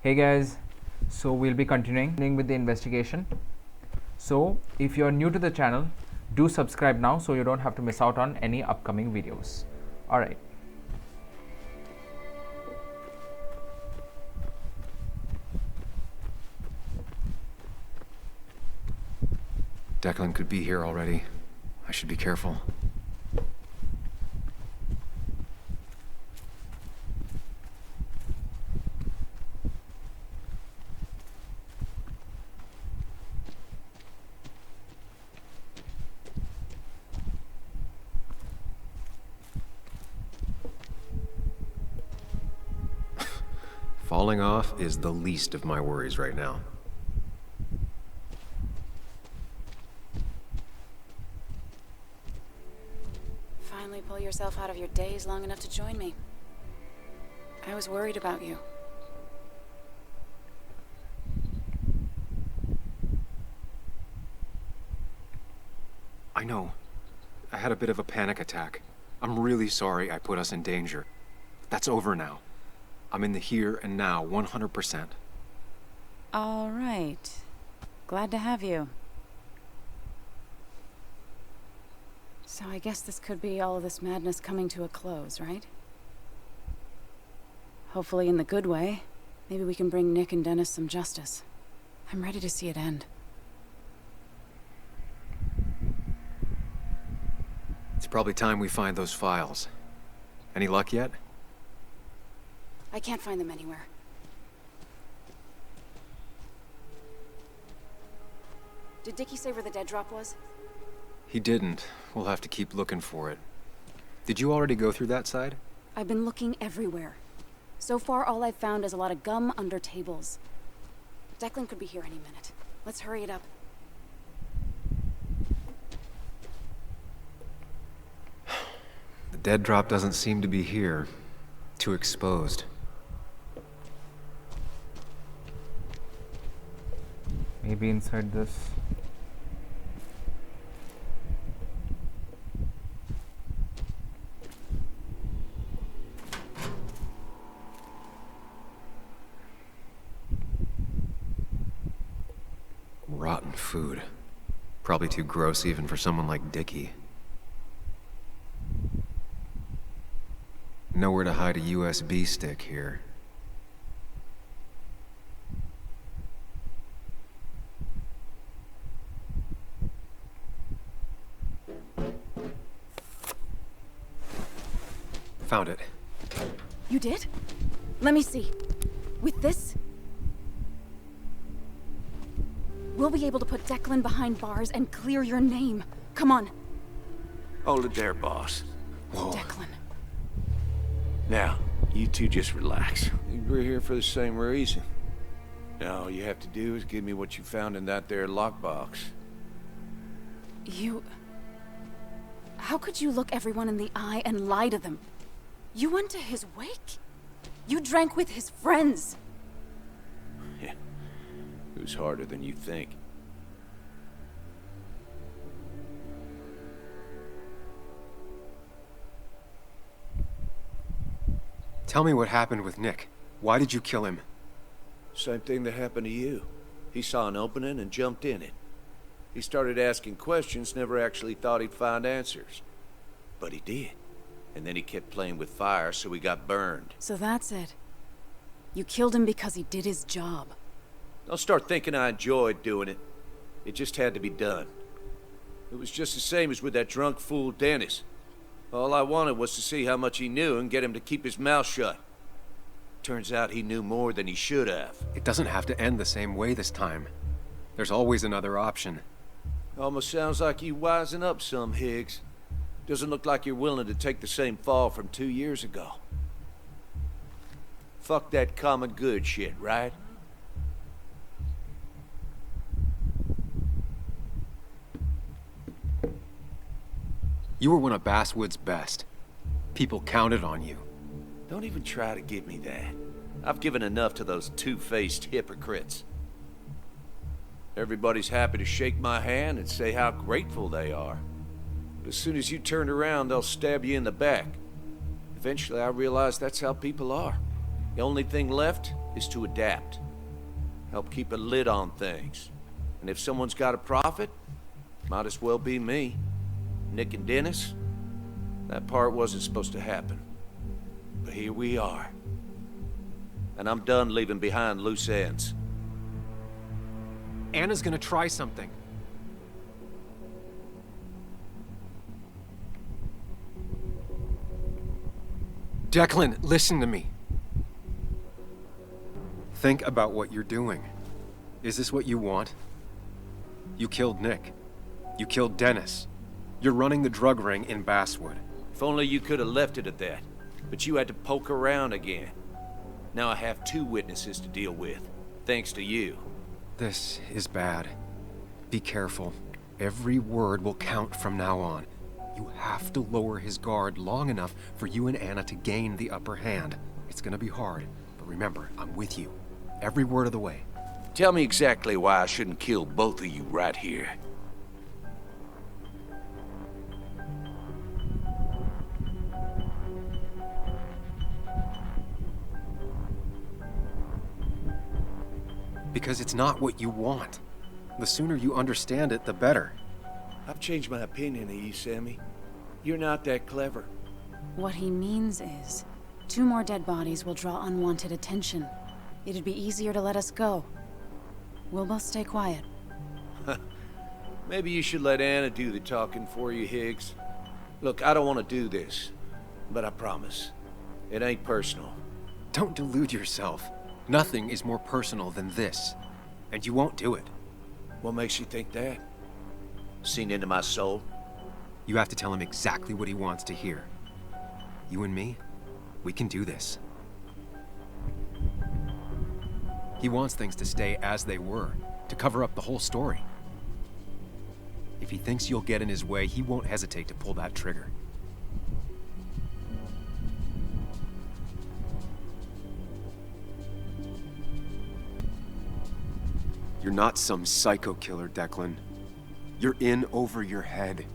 Hey guys, so we'll be continuing with the investigation. So if you're new to the channel, do subscribe now so you don't have to miss out on any upcoming videos. Alright. Declan could be here already. I should be careful. Falling off is the least of my worries right now. Finally pull yourself out of your daze long enough to join me. I was worried about you. I know. I had a bit of a panic attack. I'm really sorry I put us in danger. That's over now. I'm in the here and now, 100%. All right. Glad to have you. So I guess this could be all of this madness coming to a close, right? Hopefully in the good way. Maybe we can bring Nick and Dennis some justice. I'm ready to see it end. It's probably time we find those files. Any luck yet? I can't find them anywhere. Did Dickie say where the dead drop was? He didn't. We'll have to keep looking for it. Did you already go through that side? I've been looking everywhere. So far, all I've found is a lot of gum under tables. Declan could be here any minute. Let's hurry it up. The dead drop doesn't seem to be here. Too exposed. Maybe inside this. Rotten food. Probably too gross even for someone like Dickie. Nowhere to hide a USB stick here. Found it. You did? Let me see. With this, we'll be able to put Declan behind bars and clear your name. Come on, Hold it there, boss. Whoa. Declan. Now, you two just relax. We're here for the same reason. Now, all you have to do is give me what you found in that there lockbox. You... How could you look everyone in the eye and lie to them? You went to his wake? You drank with his friends. Yeah, it was harder than you think. Tell me what happened with Nick. Why did you kill him? Same thing that happened to you. He saw an opening and jumped in it. He started asking questions, never actually thought he'd find answers. But he did. And then he kept playing with fire, so he got burned. So that's it. You killed him because he did his job. Don't start thinking I enjoyed doing it. It just had to be done. It was just the same as with that drunk fool Dennis. All I wanted was to see how much he knew and get him to keep his mouth shut. Turns out he knew more than he should have. It doesn't have to end the same way this time. There's always another option. Almost sounds like you wising up some, Higgs. Doesn't look like you're willing to take the same fall from 2 years ago. Fuck that common good shit, right? You were one of Basswood's best. People counted on you. Don't even try to give me that. I've given enough to those two-faced hypocrites. Everybody's happy to shake my hand and say how grateful they are. But as soon as you turn around, they'll stab you in the back. Eventually, I realized that's how people are. The only thing left is to adapt. Help keep a lid on things. And if someone's got a profit, might as well be me. Nick and Dennis, that part wasn't supposed to happen. But here we are. And I'm done leaving behind loose ends. Anna's gonna try something. Declan, listen to me. Think about what you're doing. Is this what you want? You killed Nick. You killed Dennis. You're running the drug ring in Basswood. If only you could have left it at that. But you had to poke around again. Now I have 2 witnesses to deal with, thanks to you. This is bad. Be careful. Every word will count from now on. You have to lower his guard long enough for you and Anna to gain the upper hand. It's gonna be hard, but remember, I'm with you. Every word of the way. Tell me exactly why I shouldn't kill both of you right here. Because it's not what you want. The sooner you understand it, the better. I've changed my opinion of you, Sammy. You're not that clever. What he means is, 2 more dead bodies will draw unwanted attention. It'd be easier to let us go. We'll both stay quiet. Maybe you should let Anna do the talking for you, Higgs. Look, I don't want to do this, but I promise, it ain't personal. Don't delude yourself. Nothing is more personal than this. And you won't do it. What makes you think that? Seen into my soul? You have to tell him exactly what he wants to hear. You and me, we can do this. He wants things to stay as they were, to cover up the whole story. If he thinks you'll get in his way, he won't hesitate to pull that trigger. You're not some psycho killer, Declan. You're in over your head.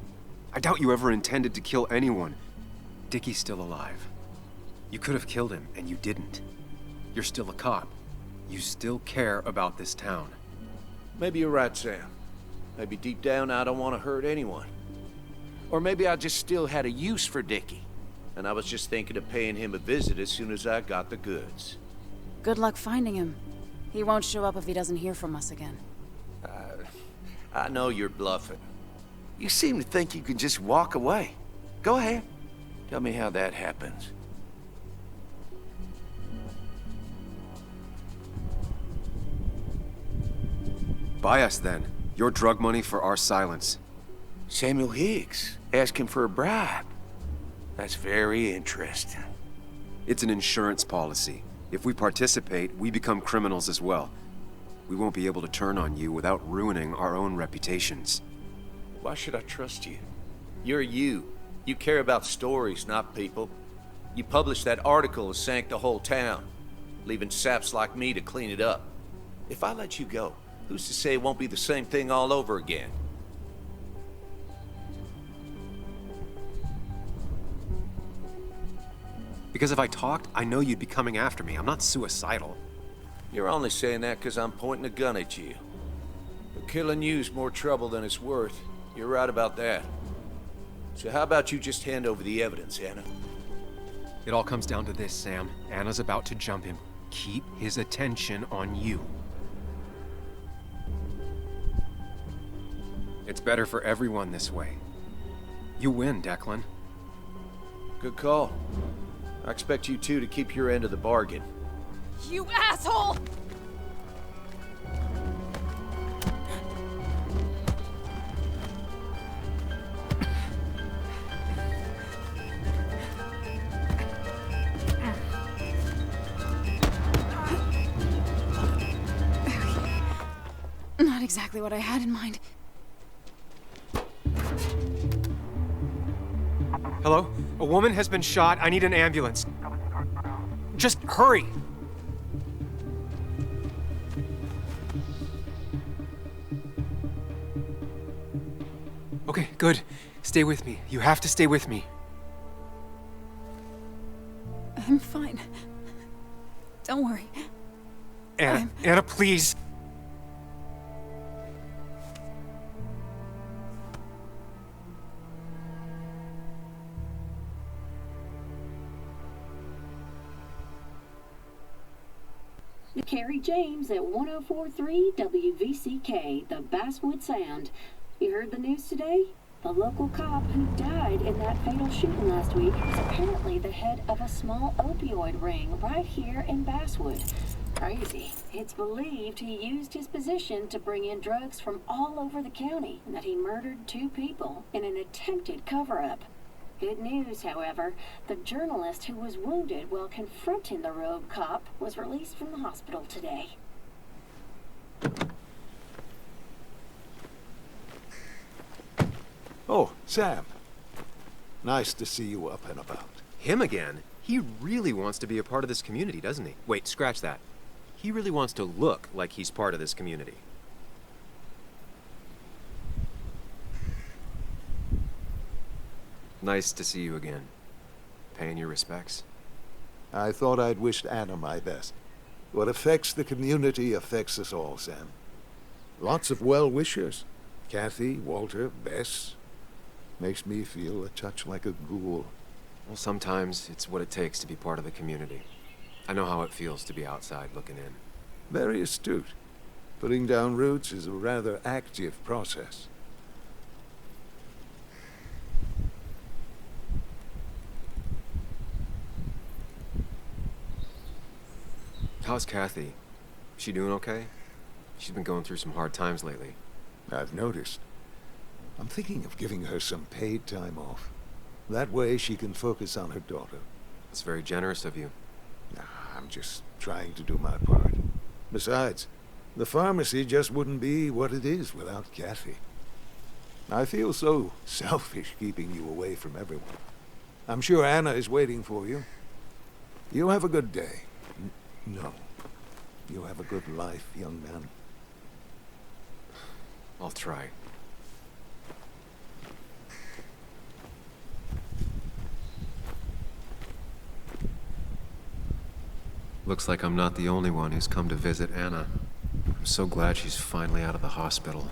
I doubt you ever intended to kill anyone. Dickie's still alive. You could have killed him, and you didn't. You're still a cop. You still care about this town. Maybe you're right, Sam. Maybe deep down I don't want to hurt anyone. Or maybe I just still had a use for Dickie, and I was just thinking of paying him a visit as soon as I got the goods. Good luck finding him. He won't show up if he doesn't hear from us again. I know you're bluffing. You seem to think you can just walk away. Go ahead. Tell me how that happens. Buy us, then. Your drug money for our silence. Samuel Higgs asking for a bribe. That's very interesting. It's an insurance policy. If we participate, we become criminals as well. We won't be able to turn on you without ruining our own reputations. Why should I trust you? You're you. You care about stories, not people. You published that article that sank the whole town, leaving saps like me to clean it up. If I let you go, who's to say it won't be the same thing all over again? Because if I talked, I know you'd be coming after me. I'm not suicidal. You're only saying that because I'm pointing a gun at you. But killing you's more trouble than it's worth. You're right about that. So how about you just hand over the evidence, Anna? It all comes down to this, Sam. Anna's about to jump him. Keep his attention on you. It's better for everyone this way. You win, Declan. Good call. I expect you two to keep your end of the bargain. You asshole! Not exactly what I had in mind. Hello? A woman has been shot. I need an ambulance. Just hurry! Okay, good. Stay with me. You have to stay with me. I'm fine. Don't worry. Anna, please! Carrie James at 1043 WVCK, the Basswood Sound. You heard the news today? The local cop who died in that fatal shooting last week is apparently the head of a small opioid ring right here in Basswood. Crazy. It's believed he used his position to bring in drugs from all over the county and that he murdered 2 people in an attempted cover-up. Good news, however, the journalist who was wounded while confronting the rogue cop was released from the hospital today. Oh, Sam. Nice to see you up and about. Him again? He really wants to be a part of this community, doesn't he? Wait, scratch that. He really wants to look like he's part of this community. Nice to see you again. Paying your respects. I thought I'd wished Anna my best. What affects the community affects us all, Sam. Lots of well-wishers. Kathy, Walter, Bess. Makes me feel a touch like a ghoul. Well, sometimes it's what it takes to be part of the community. I know how it feels to be outside looking in. Very astute. Putting down roots is a rather active process. How's Kathy? She doing okay? She's been going through some hard times lately. I've noticed. I'm thinking of giving her some paid time off. That way she can focus on her daughter. It's very generous of you. I'm just trying to do my part. Besides, the pharmacy just wouldn't be what it is without Kathy. I feel so selfish keeping you away from everyone. I'm sure Anna is waiting for you. You have a good day. No. You have a good life, young man. I'll try. Looks like I'm not the only one who's come to visit Anna. I'm so glad she's finally out of the hospital.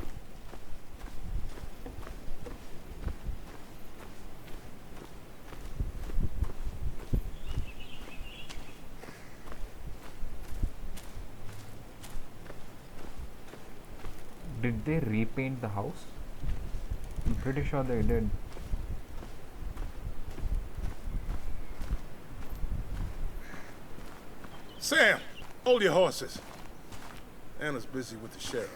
Did they repaint the house? I'm pretty sure they did. Sam, hold your horses. Anna's busy with the sheriff.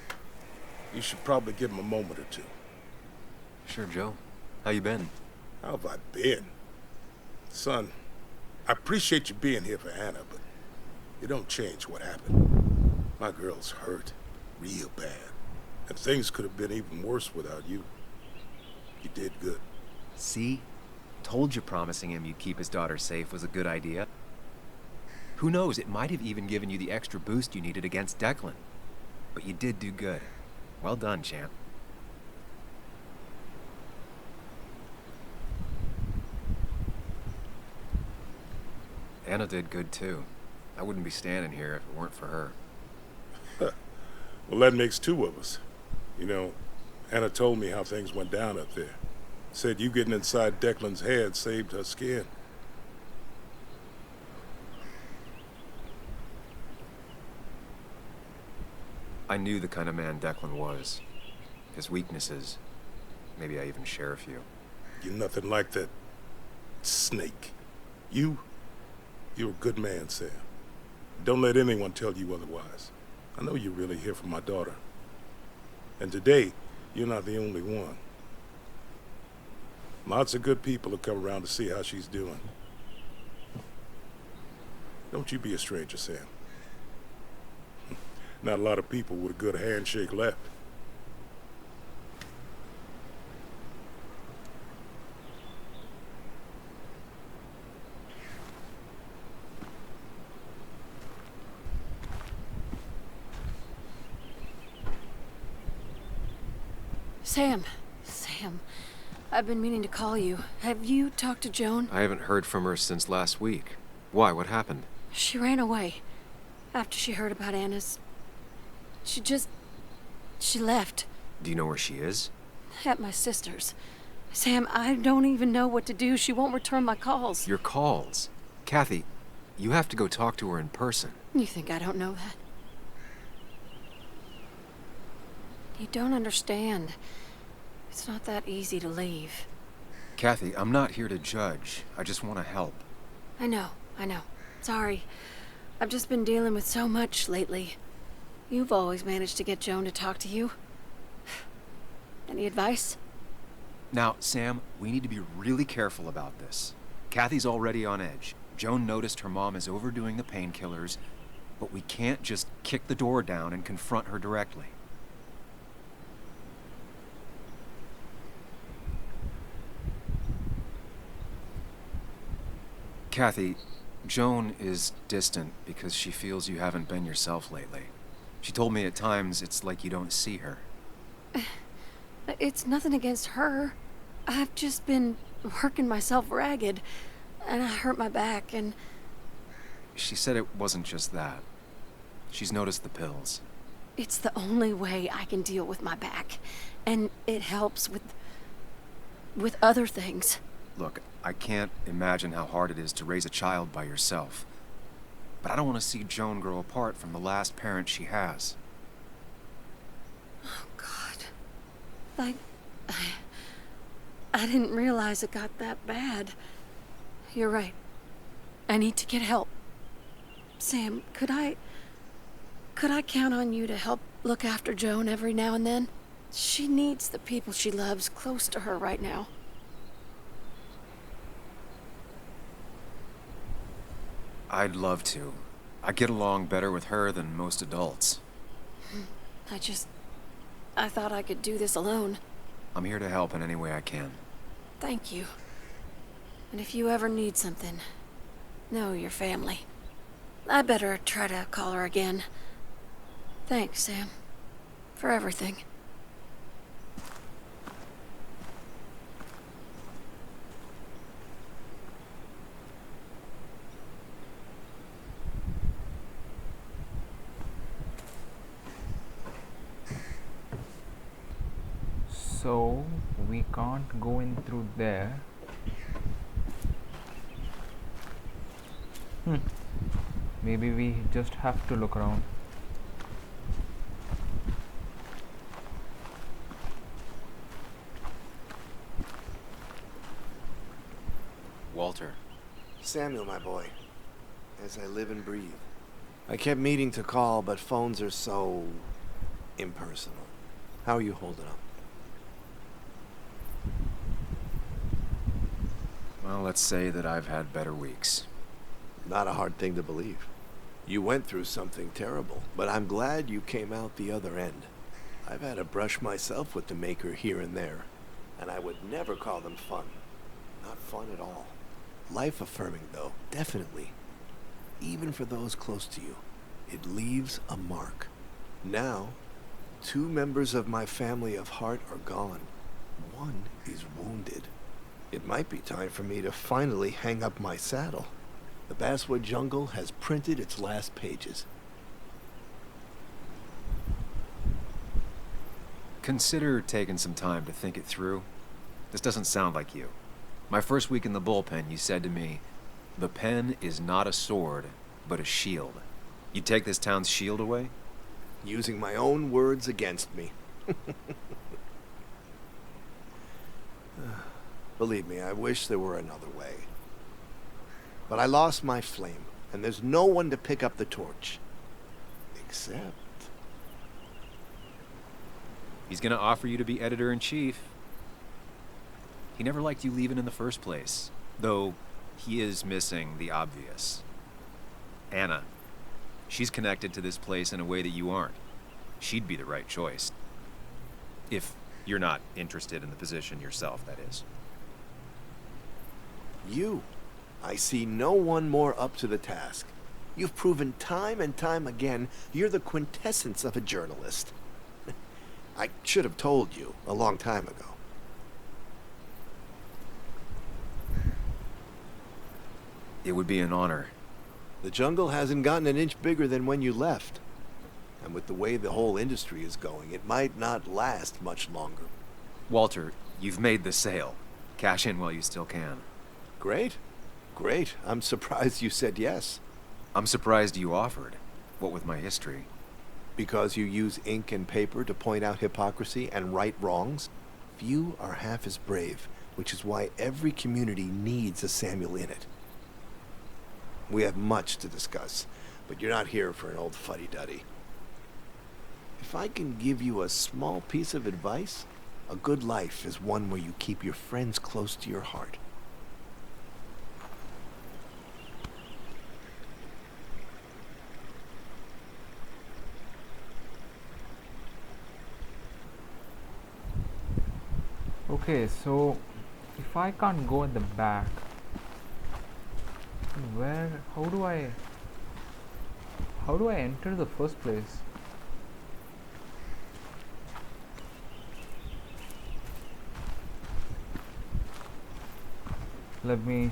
You should probably give him a moment or two. Sure, Joe. How you been? How have I been? Son, I appreciate you being here for Anna, but it don't change what happened. My girl's hurt, real bad. And things could have been even worse without you. You did good. See? Told you promising him you'd keep his daughter safe was a good idea. Who knows, it might have even given you the extra boost you needed against Declan. But you did do good. Well done, champ. Anna did good too. I wouldn't be standing here if it weren't for her. Well, that makes 2 of us. You know, Anna told me how things went down up there. Said you getting inside Declan's head saved her skin. I knew the kind of man Declan was. His weaknesses. Maybe I even share a few. You're nothing like that snake. You're a good man, Sam. Don't let anyone tell you otherwise. I know you're really here for my daughter. And today, you're not the only one. Lots of good people have come around to see how she's doing. Don't you be a stranger, Sam. Not a lot of people with a good handshake left. Sam, I've been meaning to call you. Have you talked to Joan? I haven't heard from her since last week. Why? What happened? She ran away. After she heard about Anna's... She left. Do you know where she is? At my sister's. Sam, I don't even know what to do. She won't return my calls. Your calls? Kathy, you have to go talk to her in person. You think I don't know that? You don't understand. It's not that easy to leave. Kathy, I'm not here to judge. I just want to help. I know. Sorry. I've just been dealing with so much lately. You've always managed to get Joan to talk to you. Any advice? Now, Sam, we need to be really careful about this. Kathy's already on edge. Joan noticed her mom is overdoing the painkillers, but we can't just kick the door down and confront her directly. Kathy, Joan is distant because she feels you haven't been yourself lately. She told me at times it's like you don't see her. It's nothing against her. I've just been working myself ragged, and I hurt my back, and... She said it wasn't just that. She's noticed the pills. It's the only way I can deal with my back, and it helps with other things. Look, I can't imagine how hard it is to raise a child by yourself. But I don't want to see Joan grow apart from the last parent she has. Oh, God. I didn't realize it got that bad. You're right. I need to get help. Sam, could I count on you to help look after Joan every now and then? She needs the people she loves close to her right now. I'd love to. I get along better with her than most adults. I thought I could do this alone. I'm here to help in any way I can. Thank you. And if you ever need something, know your family. I better try to call her again. Thanks, Sam, for everything. So we can't go in through there. Maybe we just have to look around. Walter. Samuel, my boy. As I live and breathe. I kept meaning to call, but phones are so... impersonal. How are you holding up? Well, let's say that I've had better weeks. Not a hard thing to believe. You went through something terrible, but I'm glad you came out the other end. I've had a brush myself with the Maker here and there, and I would never call them fun. Not fun at all. Life-affirming, though, definitely. Even for those close to you, it leaves a mark. Now, 2 members of my family of heart are gone. 1 is wounded. It might be time for me to finally hang up my saddle. The Basswood Jungle has printed its last pages. Consider taking some time to think it through. This doesn't sound like you. My first week in the bullpen, you said to me, "The pen is not a sword, but a shield." You take this town's shield away? Using my own words against me. Believe me, I wish there were another way. But I lost my flame, and there's no one to pick up the torch. Except... He's gonna offer you to be editor-in-chief. He never liked you leaving in the first place, though he is missing the obvious. Anna. She's connected to this place in a way that you aren't. She'd be the right choice. If you're not interested in the position yourself, that is. You. I see no one more up to the task. You've proven time and time again you're the quintessence of a journalist. I should have told you a long time ago. It would be an honor. The jungle hasn't gotten an inch bigger than when you left. And with the way the whole industry is going, it might not last much longer. Walter, you've made the sale. Cash in while you still can. Great. Great. I'm surprised you said yes. I'm surprised you offered. What with my history. Because you use ink and paper to point out hypocrisy and right wrongs? Few are half as brave, which is why every community needs a Samuel in it. We have much to discuss, but you're not here for an old fuddy-duddy. If I can give you a small piece of advice, a good life is one where you keep your friends close to your heart. Okay, so if I can't go at the back, how do I enter the first place? Let me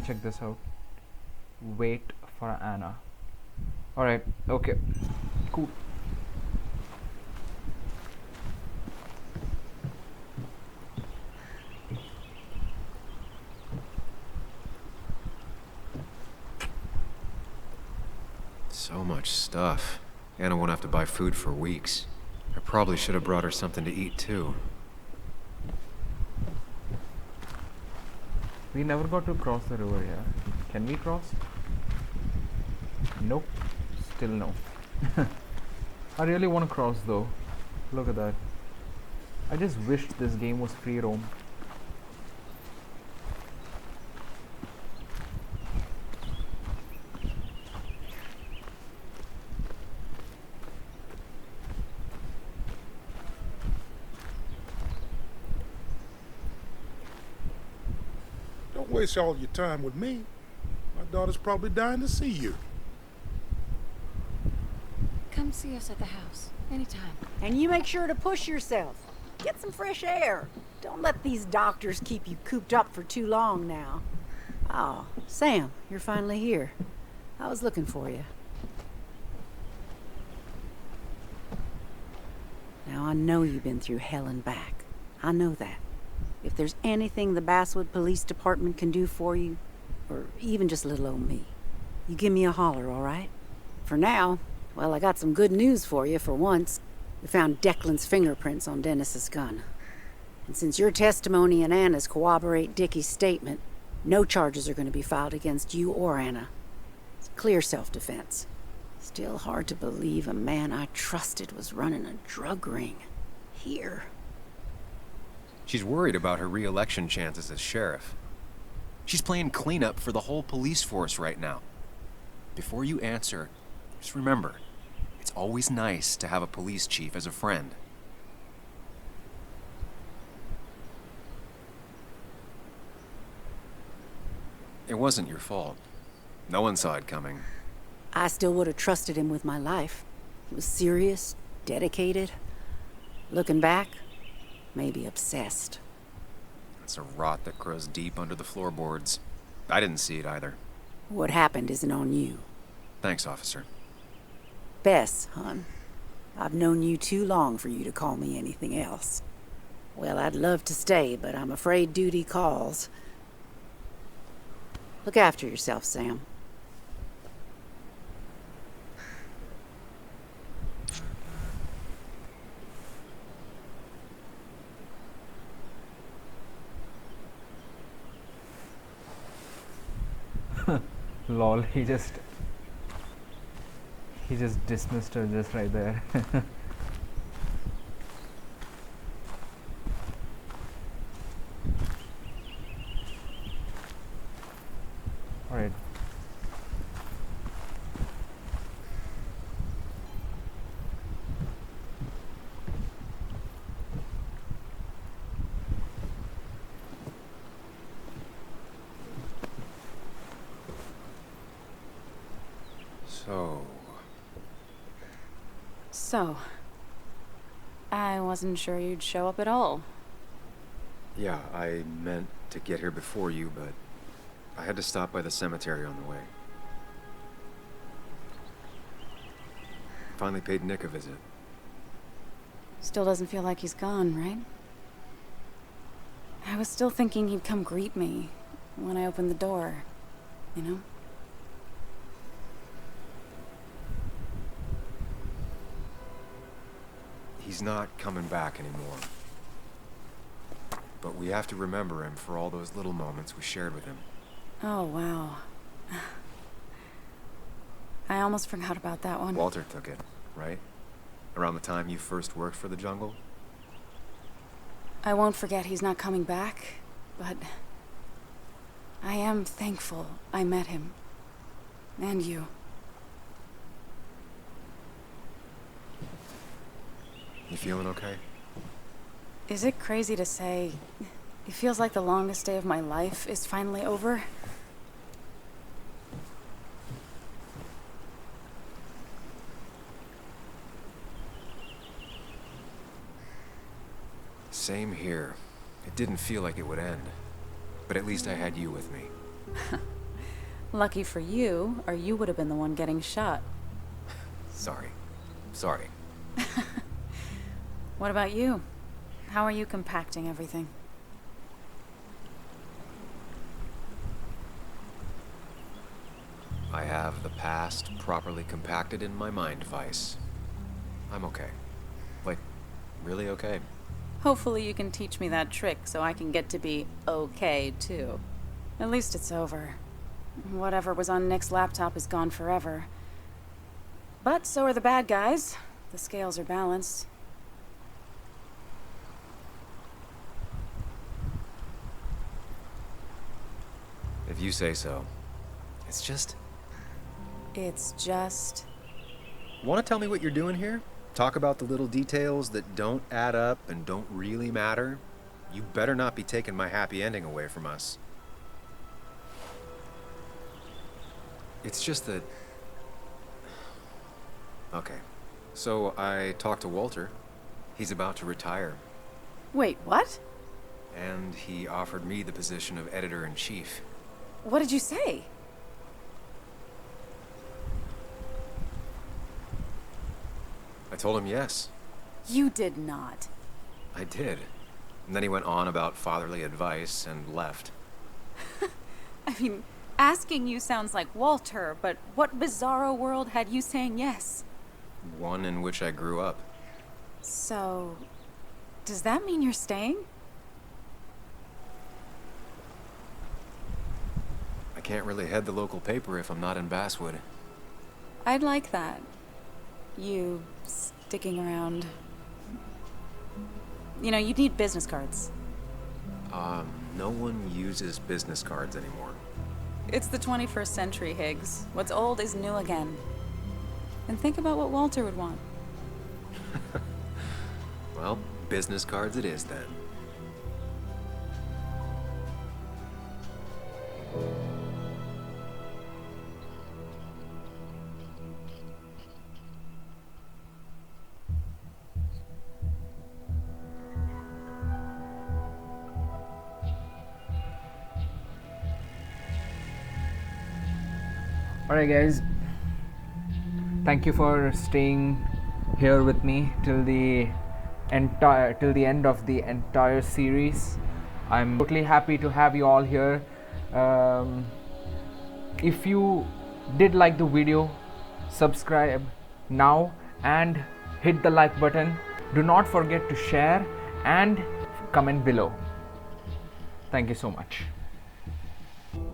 check this out. Wait for Anna. All right, okay, cool. So much stuff. Anna won't have to buy food for weeks. I probably should have brought her something to eat too. We never got to cross the river here. Can we cross? Nope. Still no. I really want to cross though. Look at that. I just wished this game was free roam. Don't waste all your time with me. My daughter's probably dying to see you. Come see us at the house, anytime. And you make sure to push yourself. Get some fresh air. Don't let these doctors keep you cooped up for too long now. Oh, Sam, you're finally here. I was looking for you. Now, I know you've been through hell and back. I know that. If there's anything the Basswood Police Department can do for you, or even just little old me, you give me a holler, all right? For now, well, I got some good news for you for once. We found Declan's fingerprints on Dennis's gun. And since your testimony and Anna's corroborate Dickie's statement, no charges are going to be filed against you or Anna. It's clear self-defense. Still hard to believe a man I trusted was running a drug ring. Here. She's worried about her re-election chances as sheriff. She's playing cleanup for the whole police force right now. Before you answer, just remember, it's always nice to have a police chief as a friend. It wasn't your fault. No one saw it coming. I still would have trusted him with my life. He was serious, dedicated. Looking back, maybe obsessed. It's a rot that grows deep under the floorboards. I didn't see it either. What happened isn't on you. Thanks, officer. Bess, hon. I've known you too long for you to call me anything else. Well, I'd love to stay, but I'm afraid duty calls. Look after yourself, Sam. Lol, he just dismissed her just right there. All right. So, I wasn't sure you'd show up at all. Yeah, I meant to get here before you, but I had to stop by the cemetery on the way. Finally paid Nick a visit. Still doesn't feel like he's gone, right? I was still thinking he'd come greet me when I opened the door, you know? He's not coming back anymore. But we have to remember him for all those little moments we shared with him. Oh, wow. I almost forgot about that one. Walter took it, right? Around the time you first worked for the Jungle? I won't forget he's not coming back, but I am thankful I met him. And you. You feeling okay? Is it crazy to say it feels like the longest day of my life is finally over? Same here. It didn't feel like it would end. But at least I had you with me. Lucky for you, or you would have been the one getting shot. Sorry. Sorry. What about you? How are you compacting everything? I have the past properly compacted in my mind vice. I'm okay. Like, really okay. Hopefully you can teach me that trick so I can get to be okay, too. At least it's over. Whatever was on Nick's laptop is gone forever. But so are the bad guys. The scales are balanced. If you say so. It's just... It's just... Want to tell me what you're doing here? Talk about the little details that don't add up and don't really matter? You better not be taking my happy ending away from us. It's just that... Okay. So I talked to Walter. He's about to retire. Wait, what? And he offered me the position of editor-in-chief. What did you say? I told him yes. You did not. I did. And then he went on about fatherly advice and left. I mean, asking you sounds like Walter, but what bizarro world had you saying yes? One in which I grew up. So, does that mean you're staying? I can't really head the local paper if I'm not in Basswood. I'd like that. You sticking around. You know, you need business cards. No one uses business cards anymore. It's the 21st century, Higgs. What's old is new again. And think about what Walter would want. Well, business cards it is then. Alright guys, thank you for staying here with me till the end of the entire series. I'm totally happy to have you all here. If you did like the video, subscribe now and hit the like button. Do not forget to share and comment below. Thank you so much.